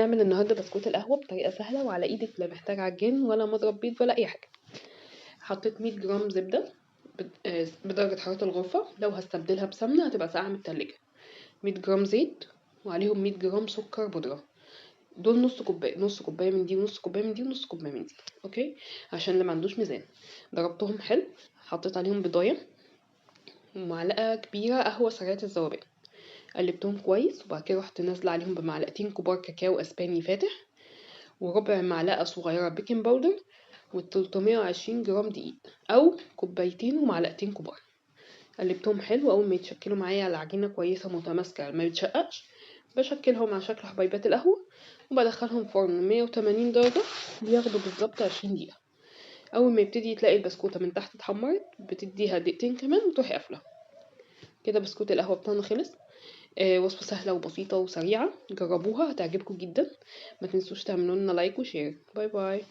هنعمل النهارده بسكوت القهوة بطريقة سهلة وعلى ايدك، لا محتاج عجين ولا مضرب بيض ولا اي حاجة. حطيت 100 جرام زبدة بدرجة حرارة الغرفة، لو هستبدلها بسمنة هتبقى ساقعة من التلاجة. 100 جرام زيت وعليهم 100 جرام سكر بودرة، دول نص كوباية، نص كوباية من دي ونص كوباية من دي ونص كوباية من دي، اوكي، عشان اللي معندوش ميزان. ضربتهم حلو، حطيت عليهم بيضاية ومعلقة كبيرة قهوة سريعة الذوبان، قلبتهم كويس، وبعد كده رحت نازلة عليهم بمعلقتين كبار كاكاو اسباني فاتح، وربع معلقة صغيرة بيكنج باودر، و320 جرام دقيق او كوبايتين ومعلقتين كبار. قلبتهم حلو، اول ما يتشكلوا معايا العجينة كويسة متماسكة ما بتشققش، بشكلهم على شكل حبيبات القهوة وبدخلهم فرن 180 درجة بياخدوا بالظبط 20 دقيقة. اول ما يبتدي تلاقي البسكوتة من تحت اتحمرت بتديها دقيقتين كمان وتروحي قافلة. كده بسكوت القهوة بتاعنا خلص. وصفة سهلة وبسيطة وسريعة، جربوها هتعجبكم جدا. ما تنسوش تعملوا لنا لايك وشير. باي باي.